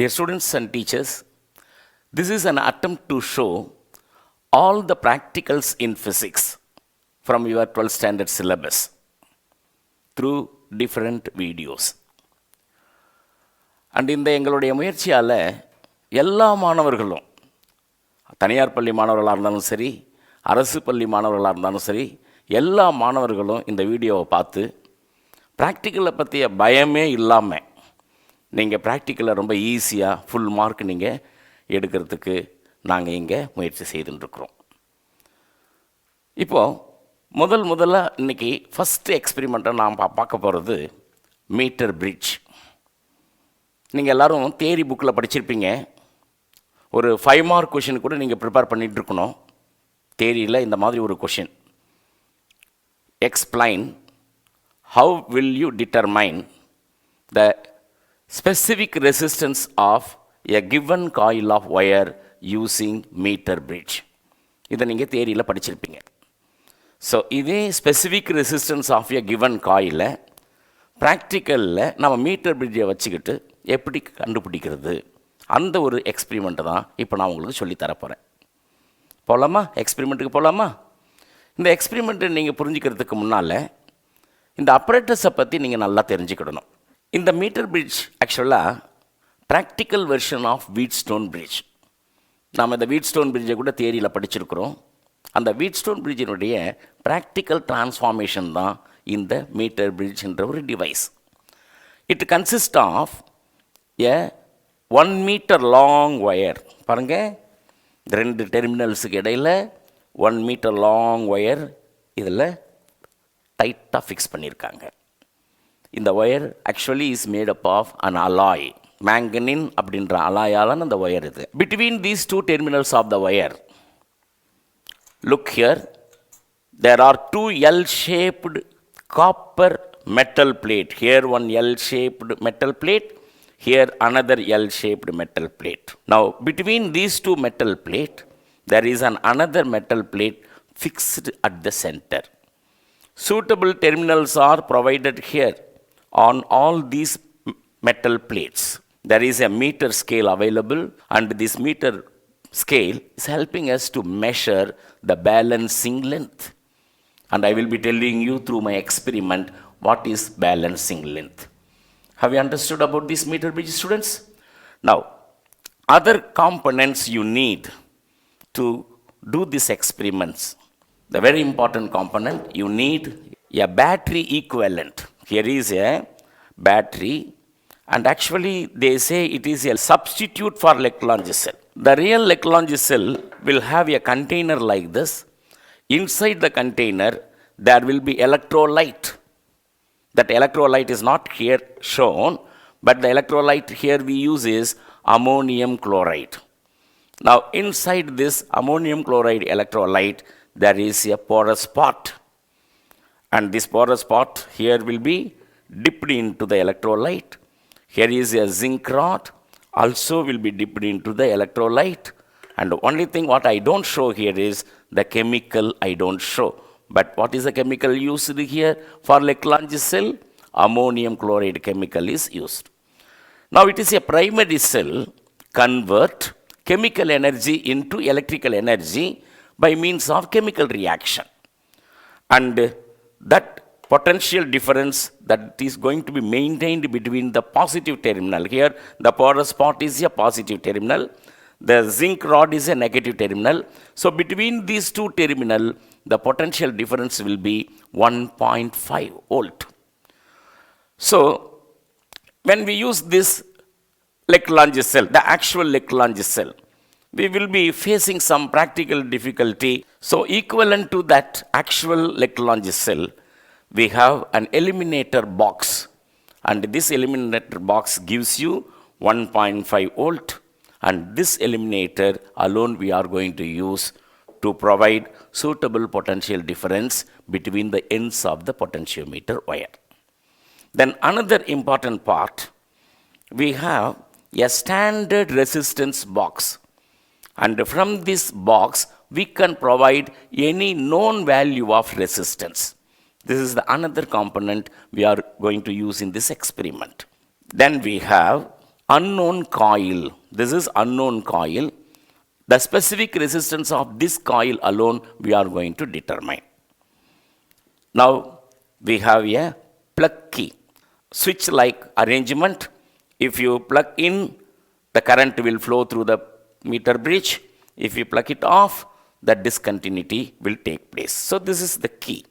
Dear students and teachers, this is an attempt to show all the practicals in physics from your 12th standard syllabus through different videos. And இந்த எங்களுடைய முயற்சியால் எல்லா மாணவர்களும், தனியார் பள்ளி மாணவர்களாக இருந்தாலும் சரி, அரசு பள்ளி மாணவர்களாக இருந்தாலும் சரி, எல்லா மாணவர்களும் இந்த வீடியோவை பார்த்து ப்ராக்டிக்கலை பற்றிய பயமே இல்லாமல் நீங்கள் ப்ராக்டிக்கலை ரொம்ப ஈஸியாக ஃபுல் மார்க் நீங்கள் எடுக்கிறதுக்கு நாங்கள் இங்கே முயற்சி செய்துட்டுருக்குறோம். இப்போது முதல்ல இன்றைக்கி ஃபஸ்ட்டு எக்ஸ்பெரிமெண்ட்டை நாம் பார்க்க போகிறது மீட்டர் பிரிட்ஜ். நீங்கள் எல்லோரும் தியரி புக்கில் படிச்சிருப்பீங்க. ஒரு 5 மார்க் கொஷின் கூட நீங்கள் ப்ரிப்பேர் பண்ணிகிட்ருக்கணும். தியரியில் இந்த மாதிரி ஒரு question, explain how will you determine the specific resistance of a given coil of wire using meter bridge. இதை நீங்கள் தியரியில் படிச்சிருப்பீங்க. ஸோ இதே specific resistance of a given காயிலை ப்ராக்டிக்கலில் நம்ம மீட்டர் பிரிட்ஜை வச்சுக்கிட்டு எப்படி கண்டுபிடிக்கிறது, அந்த ஒரு எக்ஸ்பெரிமெண்ட்டை தான் இப்போ நான் உங்களுக்கு சொல்லித்தரப்போகிறேன். போகலாமா? எக்ஸ்பெரிமெண்ட்டுக்கு போகலாமா? இந்த எக்ஸ்பெரிமெண்ட்டை நீங்கள் புரிஞ்சுக்கிறதுக்கு முன்னால் இந்த அப்பரேட்டஸை பற்றி நீங்கள் நல்லா தெரிஞ்சுக்கிடணும். இந்த மீட்டர் பிரிட்ஜ் ஆக்சுவலாக practical version of Wheatstone bridge. நாம் இந்த வீட்ஸ்டோன் பிரிட்ஜை கூட தியரியில் படிச்சிருக்கிறோம். அந்த வீட்ஸ்டோன் பிரிட்ஜினுடைய ப்ராக்டிக்கல் டிரான்ஸ்ஃபார்மேஷன் தான் இந்த மீட்டர் பிரிட்ஜ் என்ற ஒரு device. It consist of a 1 metre long wire. பாருங்கள், 2 டெர்மினல்ஸுக்கு இடையில் 1 மீட்டர் லாங் ஒயர் இதில் டைட்டாக ஃபிக்ஸ் பண்ணியிருக்காங்க. இந்த wire actually is made up of an alloy, manganin அப்படின்ற அலாயாலான அந்த ஒயர் இது. Between these 2 terminals of the wire, look here, there are 2 L-shaped copper metal plate. Here one L-shaped metal plate, here another L-shaped metal plate. Now between these 2 metal plate, there is another metal plate fixed at the center. Suitable terminals are provided here on all these metal plates. There is a meter scale available, and this meter scale is helping us to measure the balancing length. And I will be telling you through my experiment what is balancing length. Have you understood about this meter bridge, students? Now, other components you need to do these experiments. The very important component, you need a battery equivalent. Here is a battery, and actually they say it is a substitute for Lagrange cell. The real Lagrange cell will have a container like this. Inside the container there will be electrolyte. That electrolyte is not here shown, but the electrolyte here we use is ammonium chloride. Now inside this ammonium chloride electrolyte there is a porous spot, and this porous spot here will be dipped into the electrolyte. Here is a zinc rod, also will be dipped into the electrolyte. And the only thing what I don't show here is the chemical I don't show. But what is the chemical used here for Lagrange cell? Ammonium chloride chemical is used. Now it is a primary cell convert chemical energy into electrical energy by means of chemical reaction. And that potential difference that is going to be maintained between the positive terminal. Here the porous spot is a positive terminal, the zinc rod is a negative terminal. So between these 2 terminal the potential difference will be 1.5 volt. So when we use this Lagrange cell, the actual Lagrange cell, we will be facing some practical difficulty. So equivalent to that actual Lagrange cell, we have an eliminator box, and this eliminator box gives you 1.5 volt, and this eliminator alone we are going to use to provide suitable potential difference between the ends of the potentiometer wire. Then another important part, we have a standard resistance box, and from this box we can provide any known value of resistance. This is the another component we are going to use in this experiment. Then we have unknown coil. This is unknown coil. The specific resistance of this coil alone we are going to determine. Now we have a plug key. Switch like arrangement. If you plug in, the current will flow through the meter bridge. If you plug it off, the discontinuity will take place. So this is the key.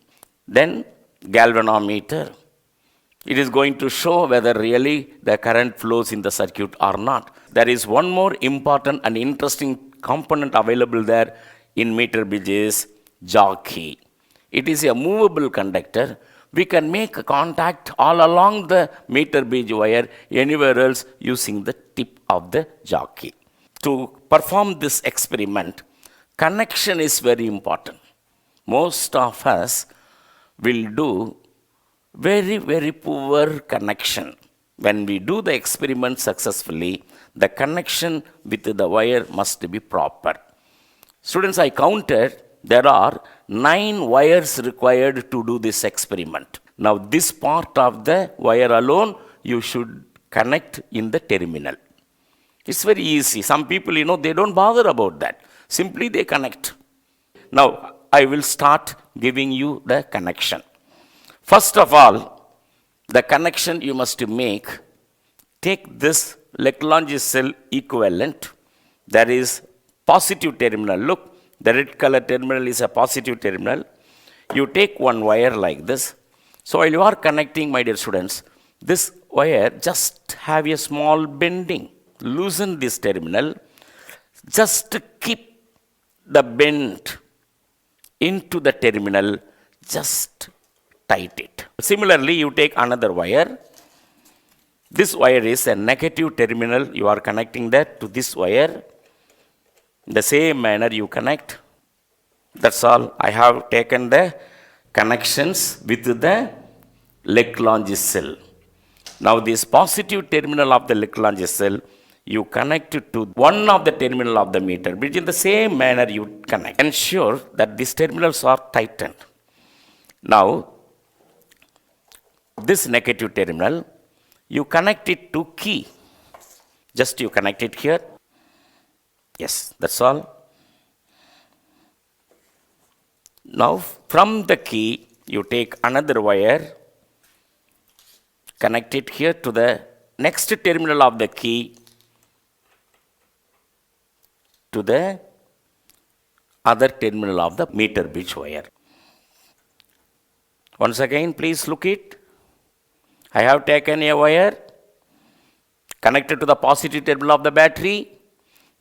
Then galvanometer. It is going to show whether really the current flows in the circuit or not. There is one more important and interesting component available there in meter bridge is jockey. It is a movable conductor. We can make a contact all along the meter bridge wire anywhere else using the tip of the jockey. To perform this experiment, connection is very important. Most of us will do very, very poor connection. When we do the experiment successfully, the connection with the wire must be proper. Students, I counted, there are 9 wires required to do this experiment. Now, this part of the wire alone, you should connect in the terminal. It's very easy. Some people, they don't bother about that. Simply they connect. Now, I will start giving you the connection. First of all, the connection you must make, take this Lagrange cell equivalent, that is positive terminal. Look, the red color terminal is a positive terminal. You take one wire like this. So while you are connecting, my dear students, this wire just have a small bending. Loosen this terminal. Just keep the bend into the terminal. Just tight it. Similarly, you take another wire. This wire is a negative terminal. You are connecting that to this wire. In the same manner you connect. That's all. I have taken the connections with the Lagrange cell. Now this positive terminal of the Lagrange cell, you connect it to one of the terminal of the meter bridge. In the same manner you connect. Ensure that these terminals are tightened. Now, this negative terminal, you connect it to key. Just you connect it here. Yes, that's all. Now, from the key, you take another wire, connect it here to the next terminal of the key, to the other terminal of the meter bridge wire. Once again, please look it. I have taken a wire, connected to the positive terminal of the battery.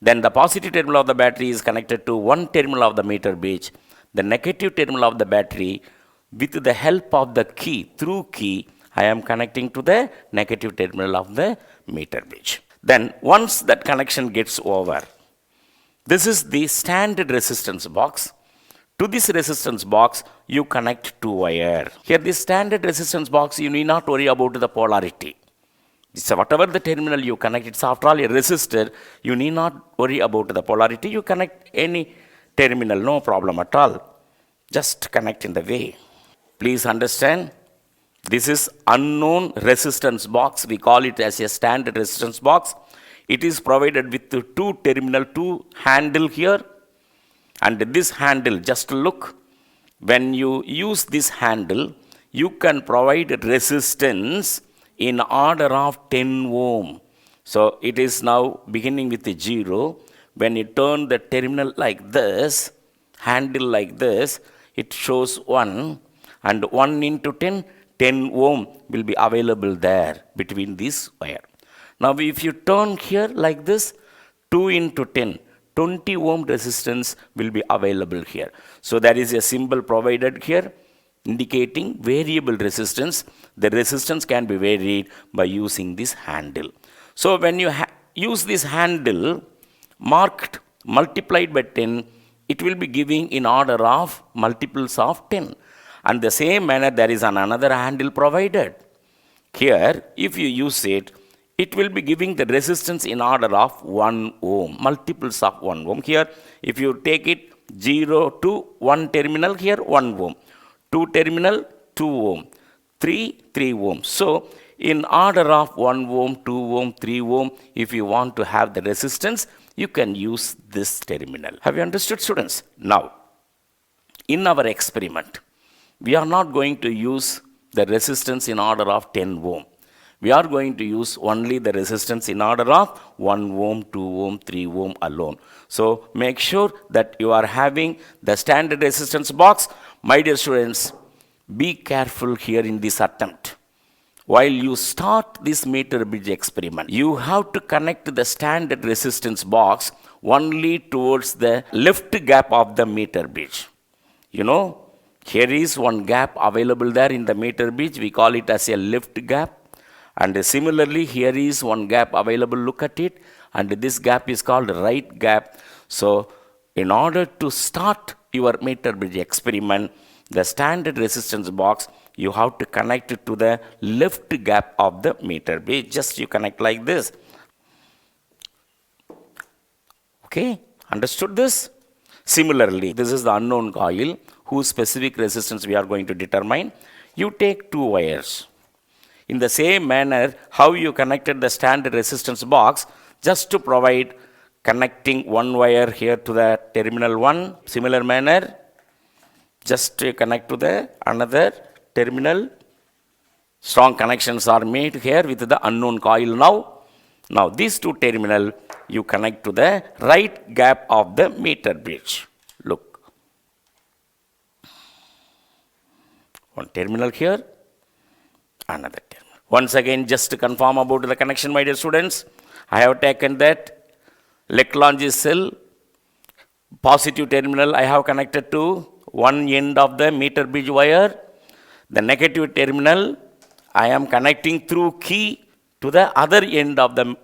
Then the positive terminal of the battery is connected to one terminal of the meter bridge. The negative terminal of the battery, with the help of the key, through key, I am connecting to the negative terminal of the meter bridge. Then once that connection gets over, this is the standard resistance box. To this resistance box, you connect 2 wire. Here, this standard resistance box, you need not worry about the polarity. So whatever the terminal you connect, it's after all a resistor, you need not worry about the polarity. You connect any terminal, no problem at all. Just connect in the way. Please understand, this is unknown resistance box. We call it as a standard resistance box. It is provided with 2 handle here. And this handle, just look, when you use this handle, you can provide resistance in order of 10 ohm. So it is now beginning with 0. When you turn the terminal like this, handle like this, it shows 1. And 1 into 10, 10 ohm will be available there between this wire. Now if you turn here like this, 2 into 10, 20 ohm resistance will be available here. So there is a symbol provided here indicating variable resistance. The resistance can be varied by using this handle. So when you use this handle marked multiplied by 10, it will be giving in order of multiples of 10. And the same manner there is another handle provided. Here, if you use it, it will be giving the resistance in order of 1 ohm, multiples of 1 ohm. Here, if you take it 0 to 1 terminal, here 1 ohm, 2 terminal, 2 ohm, 3 ohm. So, in order of 1 ohm, 2 ohm, 3 ohm, if you want to have the resistance, you can use this terminal. Have you understood, students? Now, in our experiment, we are not going to use the resistance in order of 10 ohm. We are going to use only the resistance in order of 1 ohm, 2 ohm, 3 ohm alone. So make sure that you are having the standard resistance box. My dear students, be careful here in this attempt. While you start this meter bridge experiment, you have to connect the standard resistance box only towards the left gap of the meter bridge. You know, here is one gap available there in the meter bridge. We call it as a left gap. And similarly, here is one gap available. Look at it. And this gap is called right gap. So, in order to start your meter bridge experiment, the standard resistance box, you have to connect it to the left gap of the meter bridge. Just you connect like this. Okay, understood this? Similarly, this is the unknown coil whose specific resistance we are going to determine. You take two wires. In the same manner, how you connected the standard resistance box, just to provide connecting one wire here to the terminal 1, similar manner, just to connect to the another terminal. Strong connections are made here with the unknown coil now. Now these two terminal you connect to the right gap of the meter bridge. Look. One terminal here, another terminal. Once again, just to confirm about the connection, my dear students, I have taken that Lagrange cell positive terminal I have connected to one end of the meter bridge wire. The negative terminal I am connecting through key to the other end of the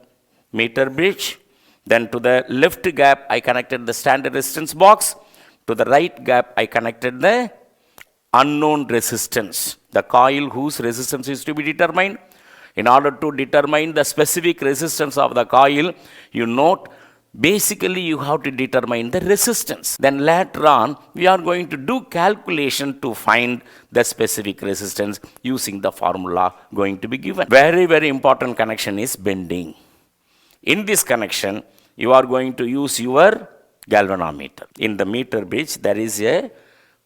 meter bridge. Then to the left gap I connected the standard resistance box. To the right gap I connected the unknown resistance, the coil whose resistance is to be determined. In order to determine the specific resistance of the coil, you note basically you have to determine the resistance. Then later on, we are going to do calculation to find the specific resistance using the formula going to be given. Very, very important connection is bending. In this connection, you are going to use your galvanometer. In the meter bridge, there is a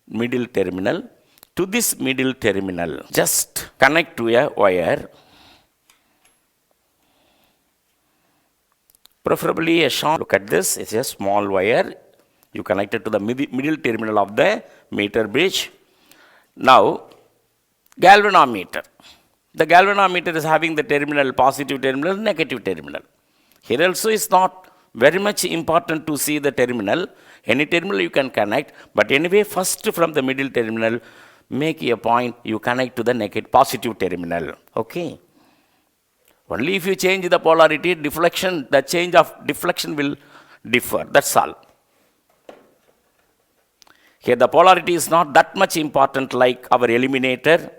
middle terminal. To this middle terminal, just connect to a wire, preferably a short. Look at this, it's a small wire. You connect it to the middle terminal of the meter bridge. Now, galvanometer. The galvanometer is having the terminal, positive terminal, negative terminal. Here also is not very much important to see the terminal. Any terminal you can connect, but anyway, first from the middle terminal, make a point, you connect to the negative, positive terminal. Okay. Only if you change the polarity, deflection, the change of deflection will differ. That's all. Here the polarity is not that much important like our eliminator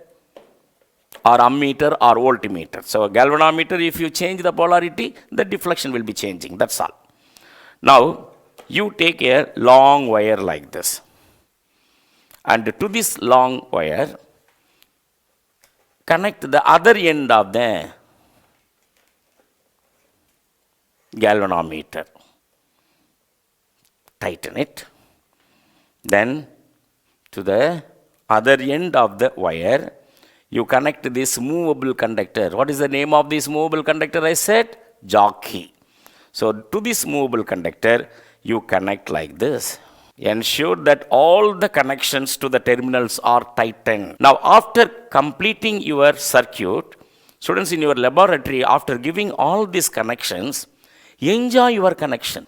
or ammeter or voltmeter. So galvanometer, if you change the polarity, the deflection will be changing. That's all. Now, you take a long wire like this. And to this long wire, connect the other end of the galvanometer. Tighten it. Then, to the other end of the wire, you connect this movable conductor. What is the name of this movable conductor? I said jockey. So, to this movable conductor, you connect like this. Ensure that all the connections to the terminals are tightened. Now, after completing your circuit, students in your laboratory, after giving all these connections, enjoy your connection.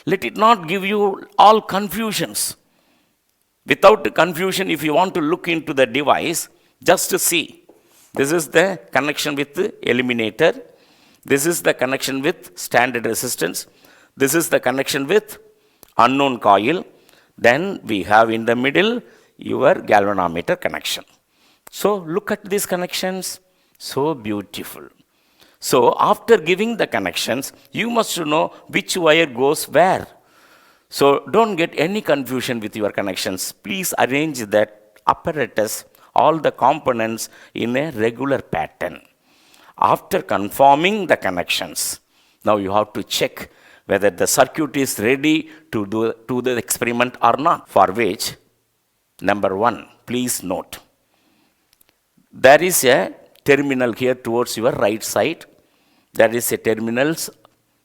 Let it not give you all confusions. Without confusion, if you want to look into the device, just to see. This is the connection with the eliminator. This is the connection with standard resistance. This is the connection with unknown coil. Then we have in the middle your galvanometer connection. So look at these connections. So beautiful. So after giving the connections, you must know which wire goes where. So don't get any confusion with your connections. Please arrange that apparatus all the components in a regular pattern. After confirming the connections, now you have to check whether the circuit is ready to do the experiment or not, for which, number one, please note, there is a terminal here towards your right side. There is a terminals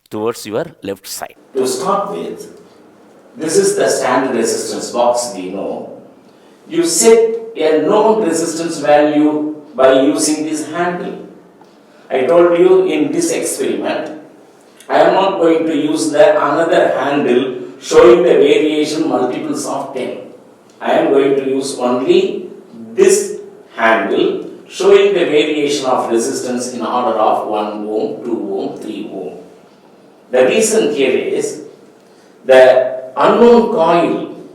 towards your left side. To start with, this is the standard resistance box we know. You set a known resistance value by using this handle. I told you in this experiment, I am not going to use the another handle showing the variation multiples of 10. I am going to use only this handle showing the variation of resistance in order of 1 ohm, 2 ohm, 3 ohm. The reason here is the unknown coil,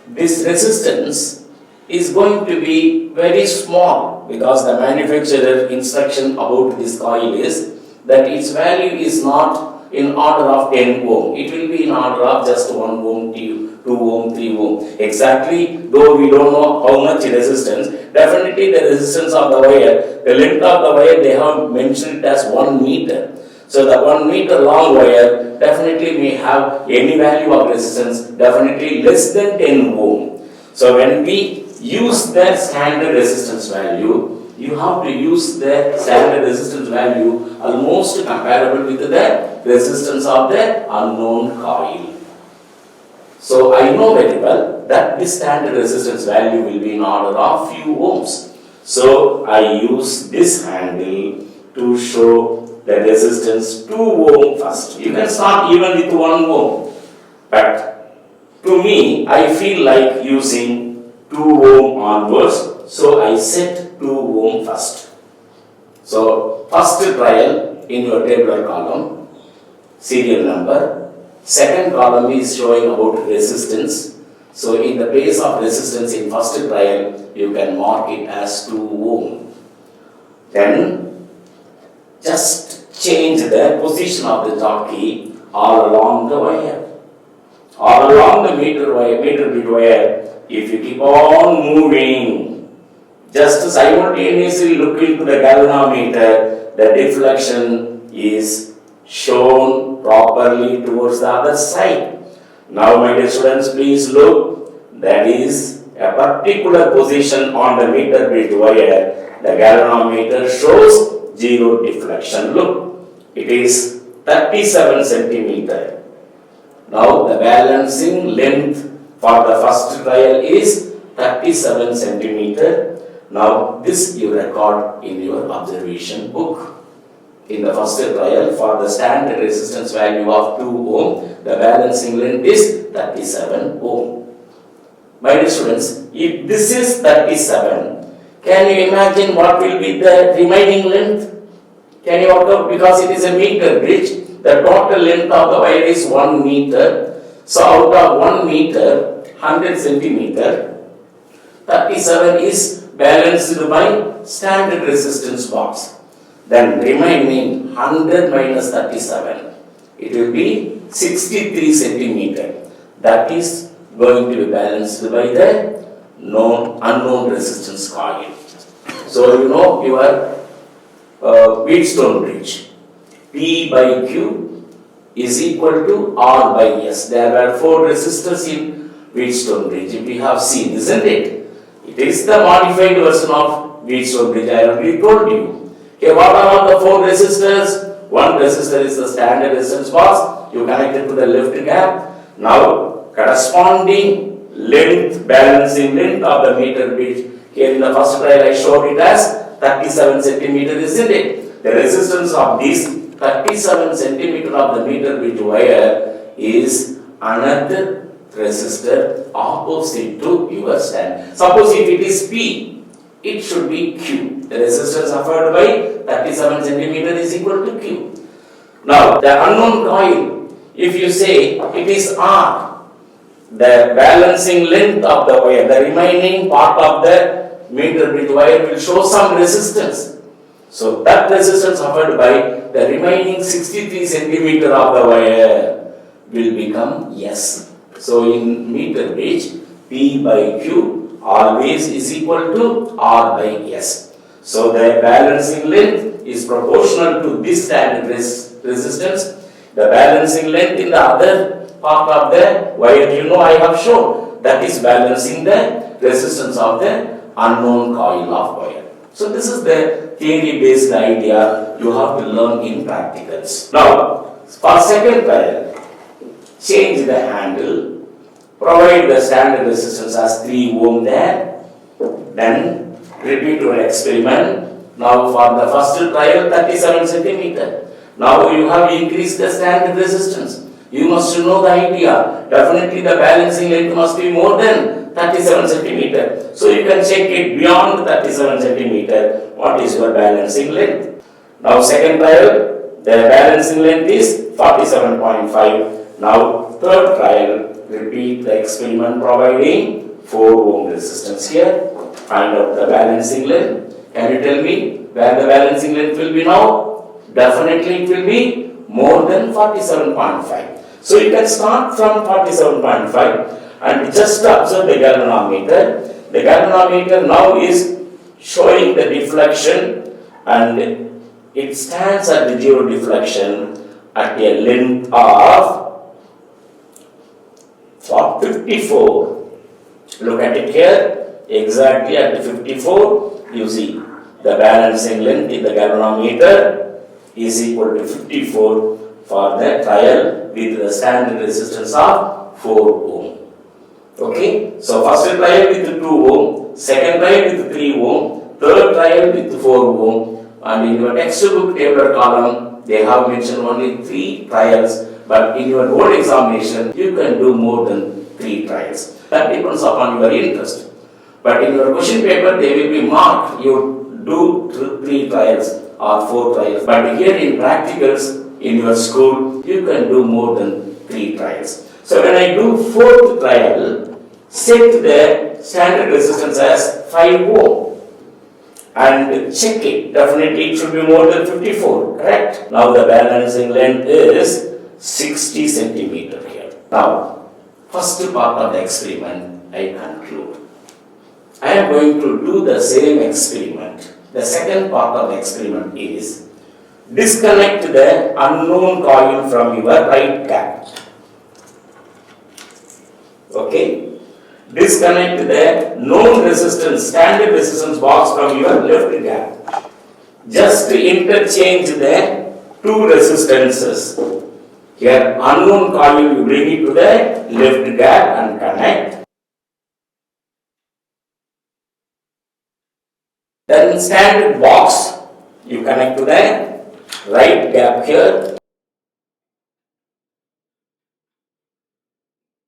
this resistance is going to be very small because the manufacturer instruction about this coil is that its value is not in order of 10 ohm. It will be in order of just 1 ohm, 2 ohm, 3 ohm. Exactly, though we don't know how much resistance, definitely the resistance of the wire, the length of the wire, they have mentioned it as 1 meter. So the 1 meter long wire definitely may have any value of resistance, definitely less than 10 ohm. So when we use the standard resistance value, you have to use the standard resistance value almost comparable with the resistance of the unknown coil. So I know very well that this standard resistance value will be in order of few ohms. So I use this handle to show the resistance 2 ohm first. You can start even with 1 ohm. But to me, I feel like using 2 ohm onwards. So I set 2 ohm first. So first trial in your tabular column, serial number. Second column is showing about resistance. So in the place of resistance in first trial, you can mark it as 2 ohm. Then just change the position of the jockey all along the wire. All along the meter bit wire, if you keep on moving, just simultaneously look into the galvanometer, the deflection is shown properly towards the other side. Now my dear students, please look, that is a particular position on the meter bit wire. The galvanometer shows 0 deflection. Look, it is 37 centimeter. Now the balancing length for the first trial is 37 centimeter. Now this you record in your observation book. In the first trial, for the standard resistance value of 2 ohm, the balancing length is 37 ohm. My dear students, if this is 37, can you imagine what will be the remaining length? Can you work out? Because it is a meter bridge, the total length of the wire is 1 meter. So out of 1 meter, 100 centimeter, 37 is balanced by standard resistance box. Then remaining 100 minus 37, it will be 63 centimeter. That is going to be balanced by the unknown resistance coil. So you know your Wheatstone bridge, P by Q is equal to R by S. There were 4 resistors in Wheatstone bridge. We have seen, isn't it? It is the modified version of Wheatstone bridge. I already told you. Okay, what are all the 4 resistors? One resistor is the standard resistance box. You connect it to the left gap. Now, corresponding length, balancing length of the meter bridge. Here in the first trial, I showed it as 37 centimeter, isn't it? The resistance of this 37 centimeter of the meter bridge wire is another resistor opposite to your stand. Suppose if it is P, it should be Q. The resistance offered by 37 centimeter is equal to Q. Now, the unknown coil, if you say it is R, the balancing length of the wire, the remaining part of the meter bridge wire will show some resistance. So, that resistance offered by the remaining 63 centimeter of the wire will become S. So, in meter bridge, P by Q, always is equal to R by S. So the balancing length is proportional to this standard resistance. The balancing length in the other part of the wire, I have shown, that is balancing the resistance of the unknown coil of wire. So this is the theory-based idea you have to learn in practicals. Now, for second trial, change the handle, provide the standard resistance as 3 ohm there, then repeat your experiment. Now for the first trial, 37 centimeter. Now you have increased the standard resistance. You must know the idea. Definitely the balancing length must be more than 37 centimeter. So you can check it beyond 37 centimeter. What is your balancing length? Now second trial, the balancing length is 47.5. Now third trial, repeat the experiment providing 4 ohm resistance here. Find out the balancing length. Can you tell me where the balancing length will be now? Definitely it will be more than 47.5. So you can start from 47.5 and just observe the galvanometer. The galvanometer now is showing the deflection and it stands at the 0 deflection at a length of 54. Look at it here, exactly at the 54, you see the balancing length in the galvanometer is equal to 54 for the trial with the standard resistance of 4 ohm. Okay, so first trial with 2 ohm, second trial with 3 ohm, third trial with 4 ohm, and in your textbook tabular column they have mentioned only 3 trials, but in your board examination you can do more than 3 trials. That depends upon your interest. But in your question paper they will be marked you do 3 trials or 4 trials. But here in practicals in your school you can do more than 3 trials. So when I do 4th trial, set the standard resistance as 5 ohm and check it. Definitely it should be more than 54, correct? Now the balancing length is 60 centimeter here. Now, first part of the experiment I conclude. I am going to do the same experiment. The second part of the experiment is disconnect the unknown coil from your right gap. Okay? Disconnect the known resistance, standard resistance box from your left gap. Just interchange the 2 resistances. Here, unknown coil, you bring it to the left gap and connect. Then standard box, you connect to the right gap here.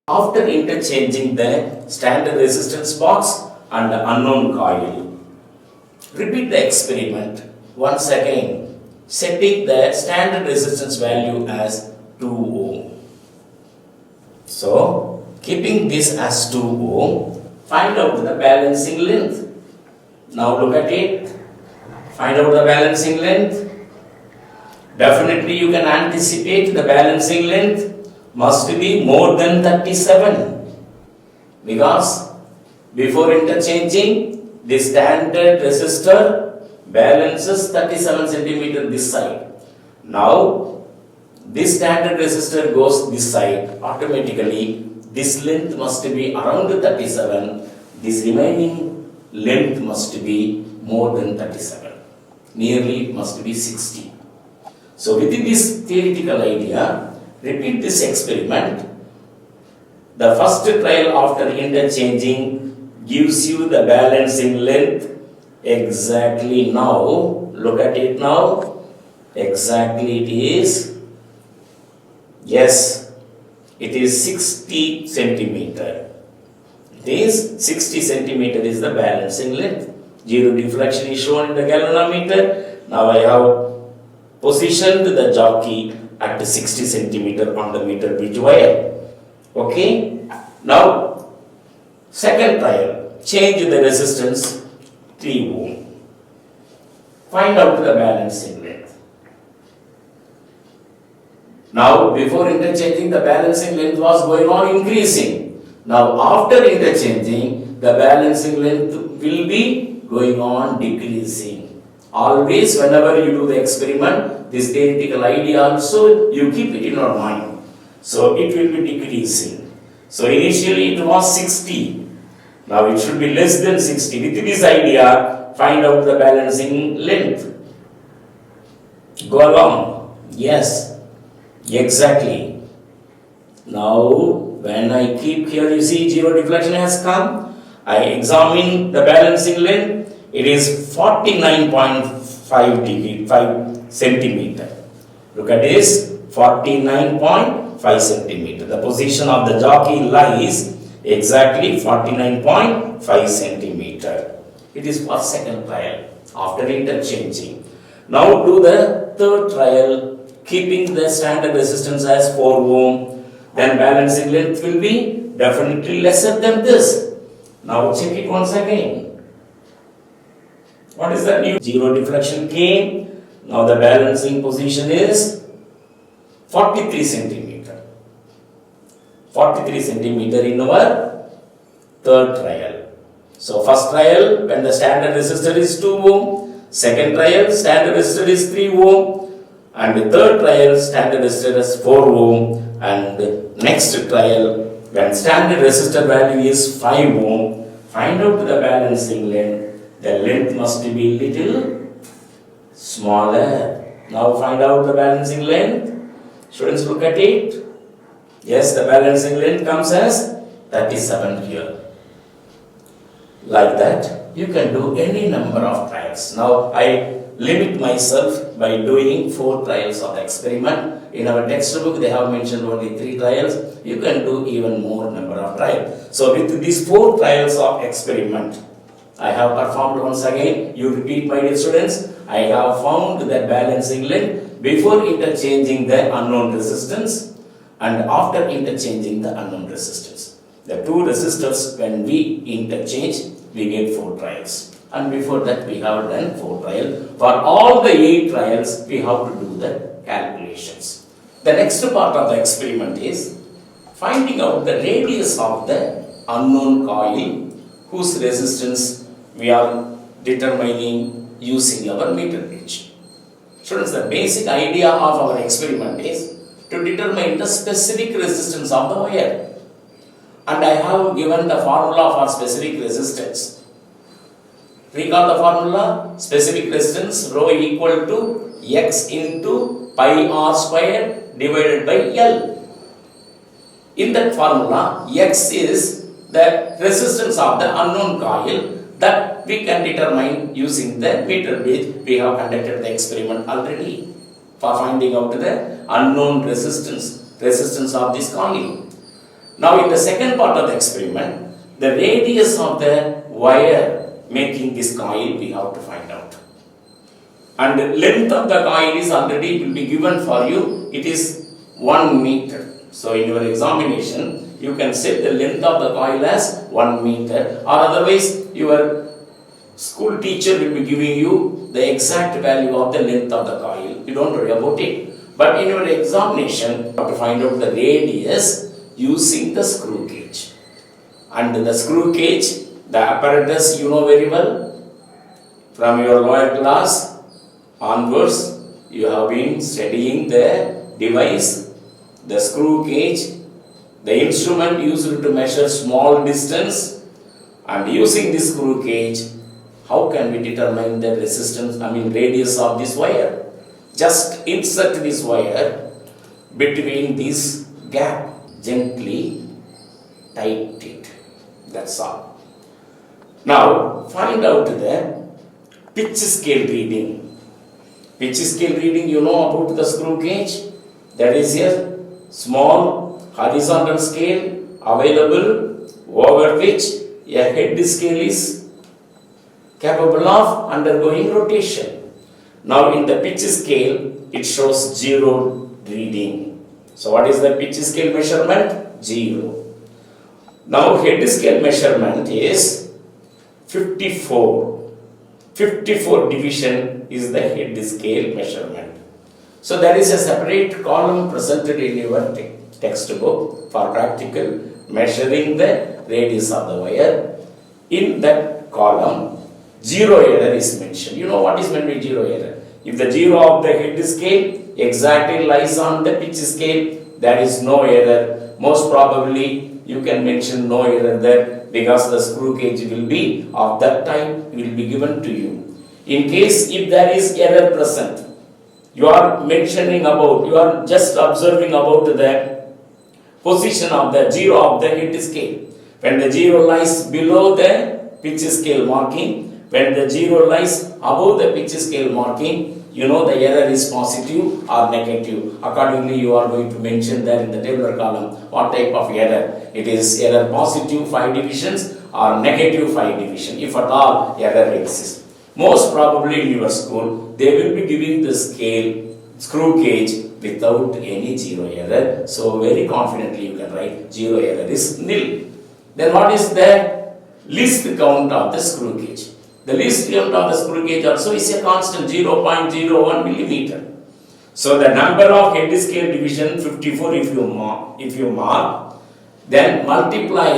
After interchanging the standard resistance box and the unknown coil, repeat the experiment once again, setting the standard resistance value as 2 ohm. So, keeping this as 2 ohm, find out the balancing length. Now look at it, find out the balancing length. Definitely you can anticipate the balancing length must be more than 37 because before interchanging the standard resistor balances 37 centimeter this side. Now this standard resistor goes this side, automatically this length must be around 37, this remaining length must be more than 37, nearly it must be 60. So within this theoretical idea, repeat this experiment. The first trial after interchanging gives you the balancing length exactly now. Look at it now. Exactly it is. Yes, it is 60 centimeter. It is 60 centimeter is the balancing length. 0 deflection is shown in the galvanometer. Now I have positioned the jockey at 60 centimeter on the meter bridge wire. Okay. Now, second trial, change the resistance 3 ohm. Find out the balancing length. Now, before interchanging, the balancing length was going on increasing. Now after interchanging, the balancing length will be going on decreasing. Always whenever you do the experiment, this theoretical idea also you keep it in your mind. So it will be decreasing. So initially it was 60. Now it should be less than 60. With this idea, find out the balancing length. Go along. Yes, exactly. Now when I keep here, you see zero deflection has come. I examine the balancing length. It is 49.5 degree, 5 centimeter. Look at this, 49.5 centimeter. The position of the jockey lies exactly 49.5 centimeter. It is for second trial after interchanging. Now do the third trial, keeping the standard resistance as 4 ohm. Then balancing length will be definitely lesser than this. Now check it once again. What is that new? Zero deflection came. Now the balancing position is 43 centimeter. 43 centimeter in our third trial. So first trial, when the standard resistor is 2 ohm. Second trial, standard resistor is 3 ohm. And the third trial, standard resistor is 4 ohm. And next trial, when standard resistor value is 5 ohm, find out the balancing length. The length must be little smaller. Now find out the balancing length. Students, look at it. Yes, the balancing length comes as 37 here. Like that, you can do any number of trials. Now I limit myself by doing 4 trials of the experiment. In our textbook, they have mentioned only 3 trials. You can do even more number of trials. So with these 4 trials of experiment, I have performed once again. You repeat, my dear students. I have found the balancing length before interchanging the unknown resistance and after interchanging the unknown resistance. The 2 resistors, when we interchange, we get 4 trials. And before that, we have done 4 trials. For all the 8 trials, we have to do the calculations. The next part of the experiment is finding out the radius of the unknown coil whose resistance we are determining using our meter gauge. Students, the basic idea of our experiment is to determine the specific resistance of the wire. And I have given the formula for specific resistance. Recall the formula. Specific resistance rho equal to X into pi r square divided by L. In that formula, X is the resistance of the unknown coil that we can determine using the meter gauge. We have conducted the experiment already for finding out the unknown resistance of this coil. Now in the second part of the experiment, the radius of the wire making this coil we have to find out. And the length of the coil is already will be given for you. It is 1 meter. So in your examination, you can set the length of the coil as 1 meter, or otherwise your school teacher will be giving you the exact value of the length of the coil. You don't worry about it. But in your examination, you have to find out the radius using the screw gauge. And the screw gauge, the apparatus you know very well. From your lower class onwards, you have been studying the device, the screw gauge, the instrument used to measure small distance, and using this screw gauge, how can we determine the radius of this wire? Just insert this wire between this gap, gently tight it. That's all. Now find out the pitch scale reading. Pitch scale reading, you know about the screw gauge. That is a small horizontal scale available over which a head scale is capable of undergoing rotation. Now in the pitch scale, it shows 0 reading. So what is the pitch scale measurement? 0. Now head scale measurement is 54. 54 division is the head scale measurement. So there is a separate column presented in your textbook for practical measuring the radius of the wire. In that column, zero error is mentioned. You know what is meant by zero error? If the zero of the head scale exactly lies on the pitch scale, there is no error. Most probably, you can mention no error there because the screw gauge will be of that type will be given to you. In case if there is error present, you are mentioning about, you are just observing about the position of the zero of the head scale. When the zero lies below the pitch scale marking, when the zero lies above the pitch scale marking, you know the error is positive or negative. Accordingly, you are going to mention there in the tabular column what type of error. It is error positive 5 divisions or negative 5 division, if at all error exists. Most probably in your school, they will be giving the scale, screw gauge without any zero error. So very confidently you can write zero error is nil. Then what is the least count of the screw gauge? The least count of the screw gauge also is a constant 0.01 millimeter. So the number of head scale division 54 if you mark, then multiply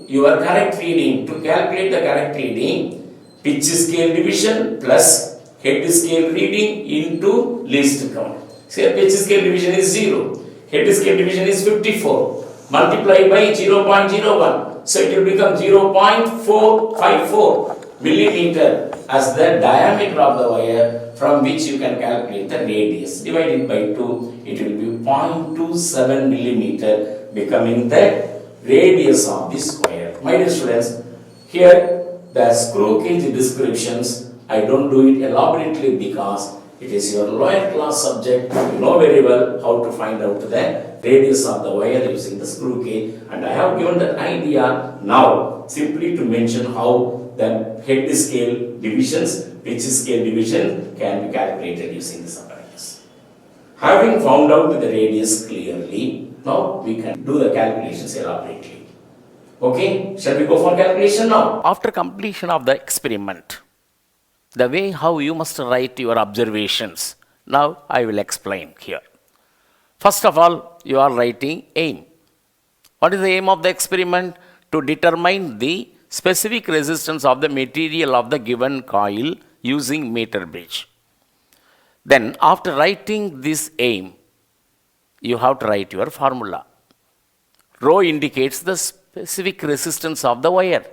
your correct reading. To calculate the correct reading, pitch scale division plus head scale reading into least count. Say pitch scale division is 0, head scale division is 54. Multiply by 0.01. So it will become 0.454 millimeter as the diameter of the wire from which you can calculate the radius. Divided by 2, it will be 0.27 millimeter becoming the radius of this wire. My dear students, here the screw gauge descriptions, I don't do it elaborately because it is your lower class subject. You know very well how to find out the radius of the wire using the screw gauge, and I have given that idea now simply to mention how the head scale divisions, pitch scale division can be calculated using this apparatus. Having found out the radius clearly, now we can do the calculations elaborately. Okay, shall we go for calculation now? After completion of the experiment, the way how you must write your observations, now I will explain here. First of all, you are writing aim. What is the aim of the experiment? To determine the specific resistance of the material of the given coil using meter bridge. Then after writing this aim, you have to write your formula. Rho indicates the specific resistance of the wire.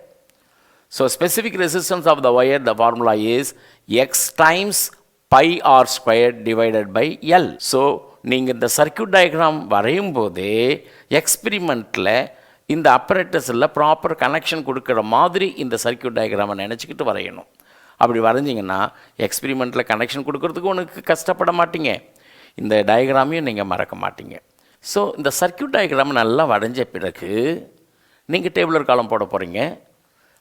So specific resistance of the wire, the formula is X times pi r squared divided by L. So நீங்கள் இந்த circuit diagram வரையும் போதே எக்ஸ்பிரிமெண்ட்டில் இந்த அப்பரேட்டஸில் proper connection கொடுக்குற மாதிரி இந்த circuit டயக்ராமை நினச்சிக்கிட்டு வரையணும். அப்படி வரைஞ்சிங்கன்னா எக்ஸ்பிரிமெண்ட்டில் கனெக்ஷன் கொடுக்கறதுக்கு உனக்கு கஷ்டப்பட மாட்டீங்க, இந்த டயக்ராமையும் நீங்கள் மறக்க மாட்டீங்க. ஸோ இந்த சர்க்யூட் டயக்ராம் நல்லா வரைஞ்ச பிறகு நீங்கள் டேபுலர் காலம் போட போகிறீங்க.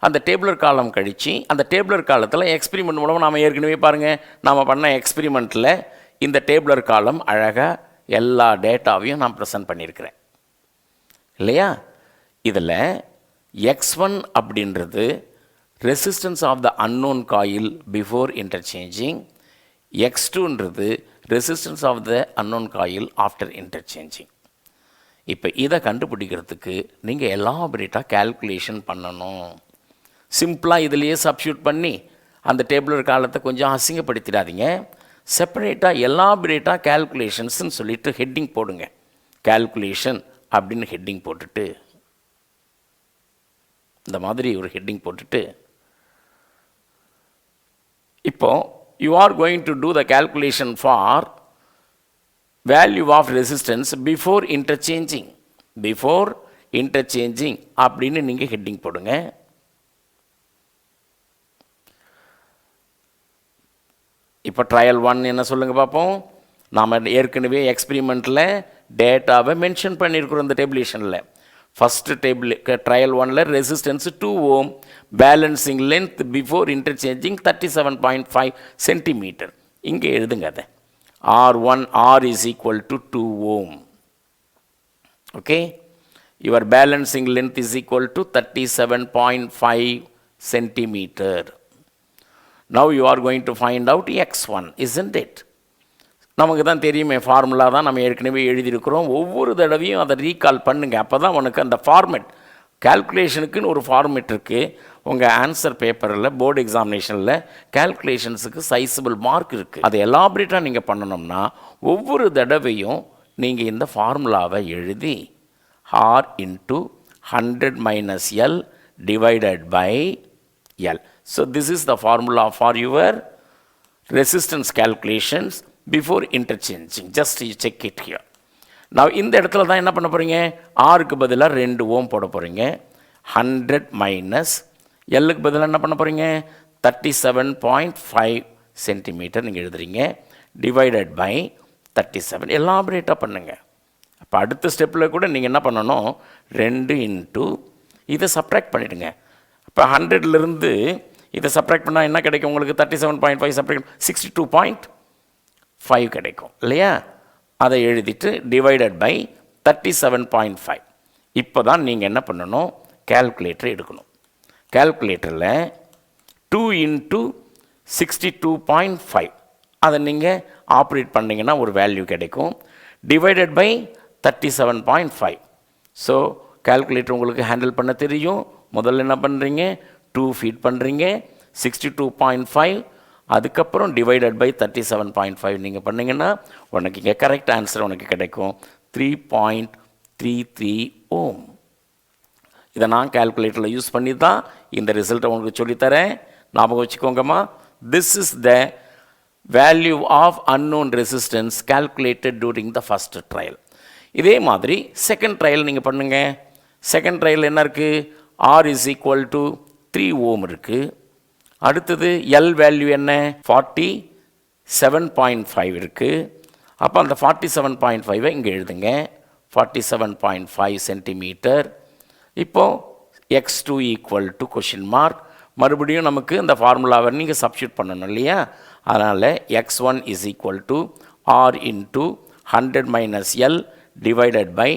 அந்த டேபுலர் காலம் கழித்து அந்த டேபுலர் காலத்தில் எக்ஸ்பிரிமெண்ட் மூலமாக நாம் ஏற்கனவே பாருங்கள், நாம் பண்ண எக்ஸ்பிரிமெண்ட்டில் இந்த டேபுலர் காலம் அழகாக எல்லா டேட்டாவையும் நான் ப்ரெசென்ட் பண்ணியிருக்கிறேன் இல்லையா. இதில் x1 அப்படின்றது resistance of the unknown coil before interchanging, x2ன்றது resistance of the unknown coil after interchanging. இப்போ இதை கண்டுபிடிக்கிறதுக்கு நீங்கள் எலாபரேட்டாக கேல்குலேஷன் பண்ணணும். சிம்பிளாக இதிலேயே சப்ஸ்டியூட் பண்ணி அந்த டேபுலர் காலத்தை கொஞ்சம் அசிங்கப்படுத்திடாதீங்க. செப்பரேட்டாக எலாபரேட்டாக கேல்குலேஷன்ஸ்ன்னு சொல்லிட்டு ஹெட்டிங் போடுங்க. கேல்குலேஷன் அப்படின்னு ஹெட்டிங் போட்டுட்டு இந்த மாதிரி ஒரு ஹெட்டிங் போட்டுட்டு இப்போ you are going to do the calculation for value of resistance before interchanging. Before interchanging அப்படின்னு நீங்கள் ஹெட்டிங் போடுங்க. இப்போ ட்ரையல் 1 என்ன சொல்லுங்கள் பார்ப்போம். நாம் ஏற்கனவே எக்ஸ்பிரிமெண்ட்டில் டேட்டாவை மென்ஷன் பண்ணியிருக்கிறோம் இந்த டேபிளேஷனில். ஃபஸ்ட்டு ட்ரையல் 1ல் resistance 2 ohm, balancing length before interchanging 37.5 centimetre. இங்கே எழுதுங்க அதை. R1 R is equal to 2 ohm. Okay, your balancing length is equal to 37.5 centimeter. Now you are going to find out x1, isn't it? நமக்கு தான் தெரியுமே, formula தான் நம்ம ஏற்கனவே எழுதியிருக்கிறோம். ஒவ்வொரு தடவையும் அதை ரீகால் பண்ணுங்கள். அப்போ தான் உனக்கு அந்த ஃபார்மெட், கால்குலேஷனுக்குன்னு ஒரு ஃபார்மெட் இருக்குது. உங்கள் ஆன்சர் பேப்பரில் போர்டு எக்ஸாமினேஷனில் கால்குலேஷன்ஸுக்கு சைஸபிள் மார்க் இருக்குது. அதை எலாபரேட்டாக நீங்கள் பண்ணணும்னா ஒவ்வொரு தடவையும் நீங்கள் இந்த ஃபார்முலாவை எழுதி R into 100 minus L divided by L. So this is the formula for your resistance calculations before interchanging. Just you check it here. Now இந்த இடத்துல தான் என்ன பண்ண போகிறீங்க, ஆருக்கு பதிலாக 2 ஓம் போட போகிறீங்க. 100 மைனஸ் எல்லுக்கு பதிலாக என்ன பண்ண போகிறீங்க, 37.5 சென்டிமீட்டர் நீங்கள் எழுதுறீங்க. டிவைடட் பை 37 எலாபரேட்டாக பண்ணுங்கள். அப்போ அடுத்த ஸ்டெப்பில் கூட நீங்கள் என்ன பண்ணணும், 2 இன்ட்டு இதை சப்ட்ராக்ட் பண்ணிவிடுங்க. இப்போ 100லேருந்து இதை சப்ட்ராக்ட் பண்ணால் என்ன கிடைக்கும் உங்களுக்கு, 37.5 சப்ட்ராக்ட் 62.5 கிடைக்கும் இல்லையா. அதை எழுதிட்டு டிவைடட் பை 37.5. இப்போ தான் நீங்கள் என்ன பண்ணணும், கால்குலேட்டர் எடுக்கணும். கால்குலேட்டரில் 2 இன்ட்டு 62.5 அதை நீங்கள் ஆப்ரேட் பண்ணிங்கன்னா ஒரு வேல்யூ கிடைக்கும். Divided by 37.5. ஸோ கால்குலேட்டர் உங்களுக்கு ஹேண்டில் பண்ண தெரியும். முதல்ல என்ன பண்ணுறீங்க, 2 ஃபீட் பண்ணுறீங்க, 62.5, அதுக்கப்புறம் டிவைடட் பை 37.5 நீங்கள் பண்ணிங்கன்னா உனக்கு இங்கே கரெக்ட் ஆன்சர் உனக்கு கிடைக்கும் 3.33 ஓம். இதை நான் கால்குலேட்டரில் யூஸ் பண்ணி தான் இந்த ரிசல்ட்டை உங்களுக்கு சொல்லித்தரேன். ஞாபகம் வச்சுக்கோங்கம்மா. This is the value of unknown resistance calculated during the first trial. இதே மாதிரி செகண்ட் ட்ரையல் நீங்கள் பண்ணுங்கள். செகண்ட் ட்ரையல் என்ன இருக்குது, R is equal to 3 ஓம் இருக்குது. அடுத்தது எல் வேல்யூ என்ன, 47.5 இருக்குது. அப்போ அந்த 47.5 இங்கே எழுதுங்க, 47.5 சென்டிமீட்டர். இப்போது x2 equal to question mark. மறுபடியும் நமக்கு இந்த ஃபார்முலாவை நீங்கள் சப்ஸ்டியூட் பண்ணணும் இல்லையா. அதனால் x1 is equal to R into 100 minus L divided by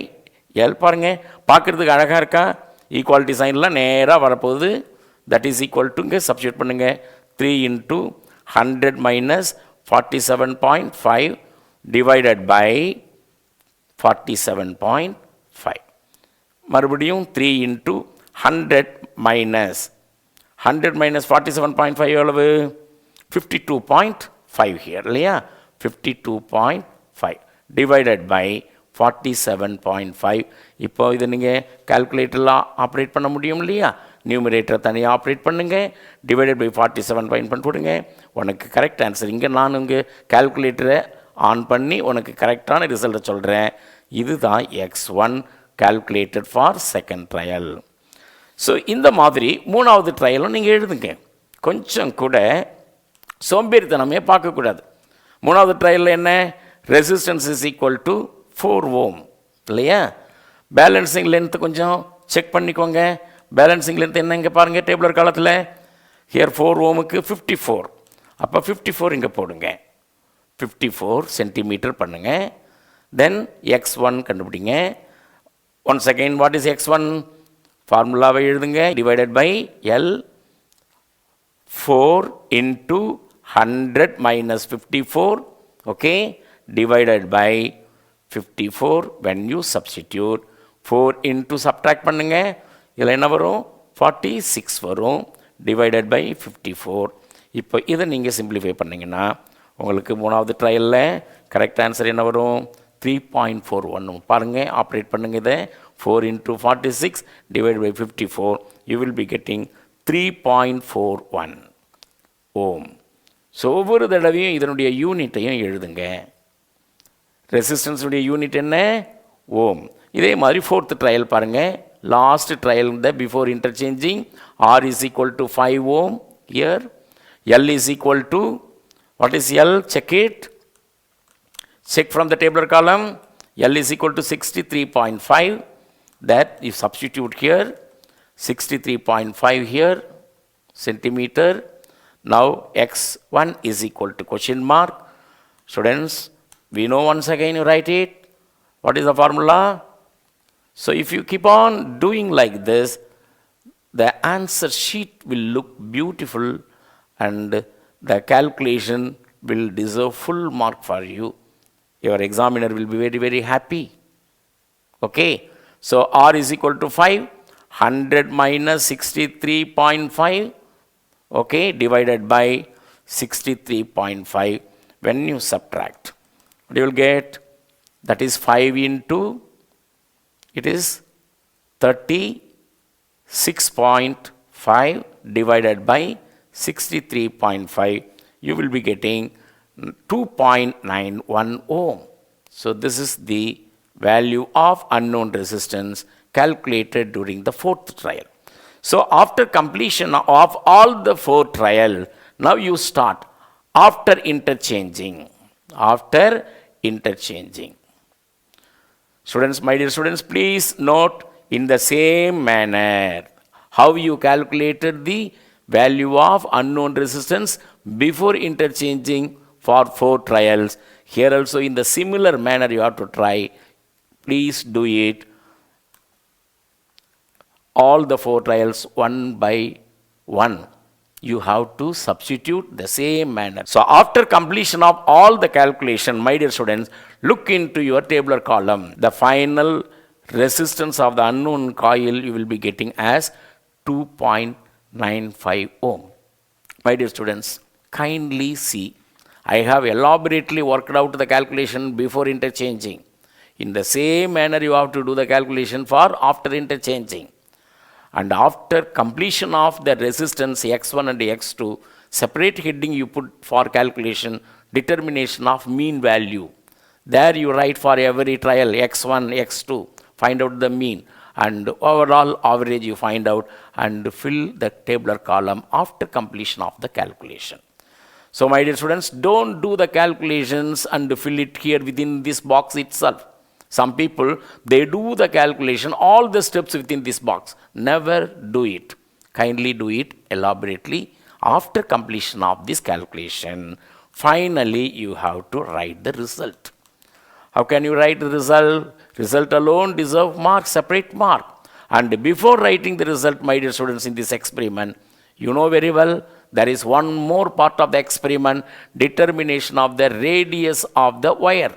L. பாருங்கள், பார்க்குறதுக்கு அழகாக இருக்கா, ஈக்குவாலிட்டி சைன்லாம் நேராக வரப்போகுது. தட் இஸ் ஈக்குவல் டு இங்கே சப்ஸ்டியூட் பண்ணுங்கள், 3 இன்ட்டு 100 மைனஸ் 47.5 டிவைடட் பை 47.5. மறுபடியும் 3 இன்ட்டு 100 மைனஸ் 47.5 எவ்வளவு, 52.5 ஹியர் இல்லையா, 52.5 டிவைடட் பை 47.5. இப்போ இதை நீங்கள் கால்குலேட்டரில் ஆப்ரேட் பண்ண முடியும் இல்லையா. நியூமரேட்டரை தனியாக ஆப்ரேட் பண்ணுங்கள், டிவைடட் பை 47.5 போடுங்க, உனக்கு கரெக்ட் ஆன்சர். இங்கே நான் உங்கள் கால்குலேட்டரை ஆன் பண்ணி உனக்கு கரெக்டான ரிசல்ட்டை சொல்கிறேன். இதுதான் x1 calculated for second trial. So இந்த மாதிரி மூணாவது ட்ரையலும் நீங்கள் எழுதுங்க. கொஞ்சம் கூட சோம்பேறித்தனமே பார்க்கக்கூடாது. மூணாவது ட்ரையலில் என்ன, ரெசிஸ்டன்ஸ் இஸ் ஈக்குவல் டு 4 ஓம் இல்லையா. பேலன்சிங் லென்த்து கொஞ்சம் செக் பண்ணிக்கோங்க. பேலன்சிங் லென்த் என்ன இங்கே பாருங்கள் டேபிளர் காலத்தில், ஹியர் 4 ஓமுக்கு 54. அப்போ 54 இங்கே போடுங்க, 54 சென்டிமீட்டர் பண்ணுங்கள். தென் x1 கண்டுபிடிங்க. Once again what is x1, ஃபார்முலாவை எழுதுங்க, divided by L 4 into 100 minus 54, okay, divided by 54. when you substitute 4 into subtract பண்ணுங்க, இதில் என்ன வரும், 46 வரும், டிவைடட் பை 54. இப்போ இதை நீங்கள் சிம்பிளிஃபை பண்ணிங்கன்னா உங்களுக்கு மூணாவது ட்ரையலில் கரெக்ட் ஆன்சர் என்ன வரும், 3.41. பாருங்கள், ஆப்ரேட் பண்ணுங்கள் இதை, 4 into 46 divide by 54, you will be getting 3.41 ohm. So ஒவ்வொரு தடவையும் இதனுடைய யூனிட்டையும் எழுதுங்க. ரெசிஸ்டன்ஸுடைய யூனிட் என்ன, ஓம். இதே மாதிரி ஃபோர்த் ட்ரையல் பாருங்கள், லாஸ்ட் ட்ரையல் இந்த before interchanging. R is equal to 5 ohm here, L is equal to, what is L, check it, check from the tabular column. L is equal to 63.5, that you substitute here, 63.5 here, centimeter. Now x1 is equal to question mark. Students, we know once again you write it. What is the formula? So if you keep on doing like this, the answer sheet will look beautiful and the calculation will deserve full mark for you. Your examiner will be very, very happy. Okay. So R is equal to 5. 100 minus 63.5. Okay. Divided by 63.5. When you subtract, what you will get? That is 5 into, it is 36.5 divided by 63.5. You will be getting 2.91 ohm. So this is the value of unknown resistance calculated during the fourth trial. So after completion of all the four trials, now you start after interchanging. After interchanging. Students, my dear students, please note in the same manner how you calculated the value of unknown resistance before interchanging for four trials. Here also in the similar manner you have to try. Please do it. All the four trials one by one. You have to substitute the same manner. So after completion of all the calculation, my dear students, look into your tabular column. The final resistance of the unknown coil you will be getting as 2.95 ohm. My dear students, kindly see. I have elaborately worked out the calculation before interchanging. In the same manner you have to do the calculation for after interchanging. And after completion of the resistance X1 and X2, separate heading you put for calculation, determination of mean value. There you write for every trial X1, X2, find out the mean. And overall average you find out and fill the tabular column after completion of the calculation. So my dear students, don't do the calculations and fill it here within this box itself. Some people, they do the calculation, all the steps within this box. Never do it. Kindly do it elaborately after completion of this calculation. Finally, you have to write the result. How can you write the result? Result alone deserve mark, separate mark. And before writing the result, my dear students, in this experiment, you know very well, there is one more part of the experiment, determination of the radius of the wire.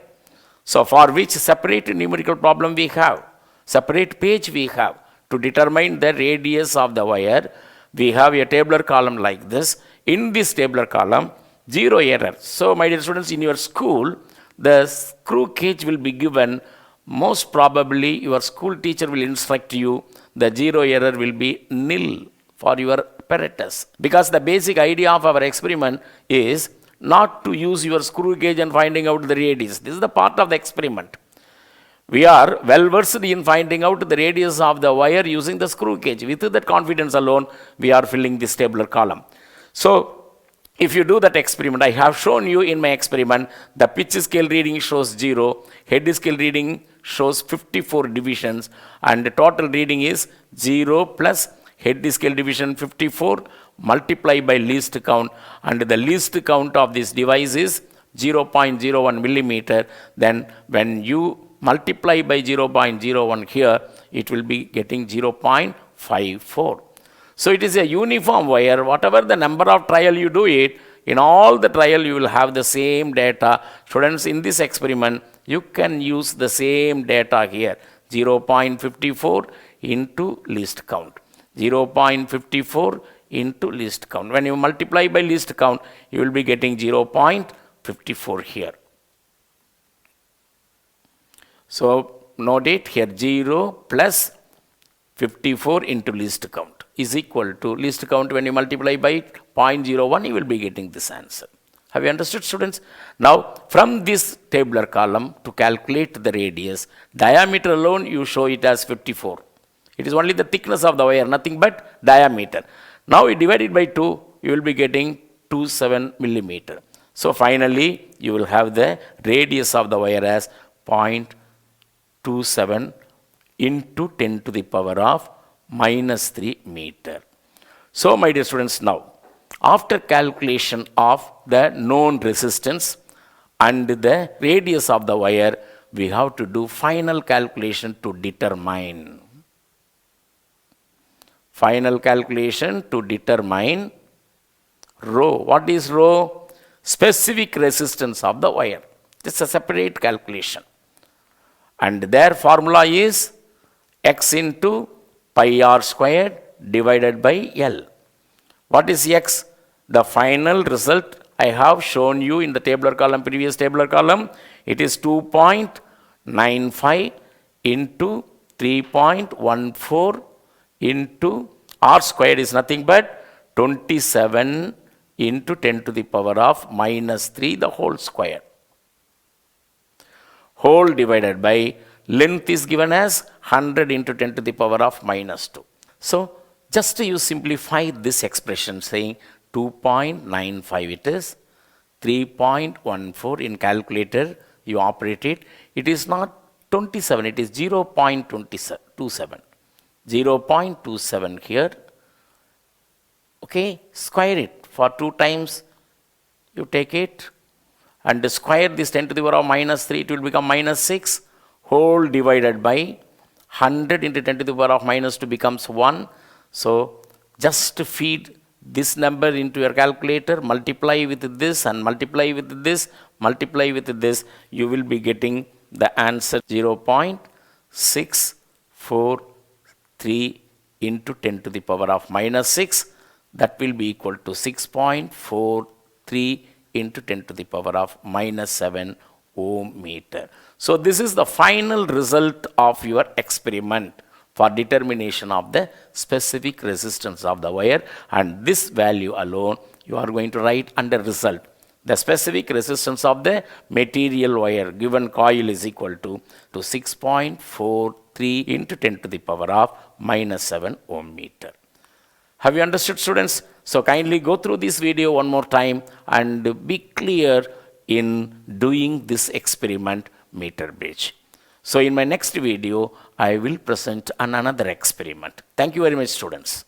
So for which separate numerical problem we have, separate page we have to determine the radius of the wire. We have a tabular column like this. In this tabular column, zero error. So my dear students, in your school, the screw gauge will be given. Most probably your school teacher will instruct you the zero error will be nil for your apparatus. Because the basic idea of our experiment is not to use your screw gauge and finding out the radius. This is the part of the experiment. We are well versed in finding out the radius of the wire using the screw gauge. With that confidence alone, we are filling this tabular column. So, if you do that experiment, I have shown you in my experiment, the pitch scale reading shows 0, head scale reading shows 54 divisions, and the total reading is 0 plus head scale division 54 multiply by least count, and the least count of this device is 0.01 millimeter. Then when you multiply by 0.01 here, it will be getting 0.54. So it is a uniform wire. Whatever the number of trial you do it, in all the trial you will have the same data. Students, in this experiment, you can use the same data here. 0.54 into least count. 0.54 into least count. When you multiply by least count, you will be getting 0.54 here. So note it here, 0 plus 54 into least count is equal to least count. When you multiply by 0.01, you will be getting this answer. Have you understood, students? Now, from this tabular column to calculate the radius, diameter alone you show it as 54. It is only the thickness of the wire, nothing but diameter. Now you divide it by 2, you will be getting 27 millimeter. So finally, you will have the radius of the wire as 0.27 into 10 to the power of minus 3 meter. So my dear students, now after calculation of the known resistance and the radius of the wire, we have to do final calculation to determine. Final calculation to determine rho. What is rho? Specific resistance of the wire. It is a separate calculation. And their formula is x into pi r squared divided by L. What is x? The final result I have shown you in the tabular column, previous tabular column. It is 2.95 into 3.14 into r squared is nothing but 27 into 10 to the power of minus 3 the whole square. Whole divided by length is given as 100 into 10 to the power of minus 2. So, just you simplify this expression saying 2.95 it is, 3.14 in calculator you operate it. It is not 27, it is 0.27. 0.27 here. Okay, square it for 2 times. You take it and square this 10 to the power of minus 3, it will become minus 6. Whole divided by 100 into 10 to the power of minus 2 becomes 1. So, just feed this number into your calculator, multiply with this and multiply with this, multiply with this, you will be getting the answer 0.643 into 10 to the power of minus 6. That will be equal to 6.43 into 10 to the power of minus 7 ohm meter. So, this is the final result of your experiment for determination of the specific resistance of the wire, and this value alone you are going to write under result. The specific resistance of the material wire given coil is equal to 6.43 into 10 to the power of minus 7 ohm meter. Have you understood, students? So kindly go through this video one more time and be clear in doing this experiment meter bridge. So in my next video, I will present another experiment. Thank you very much, students.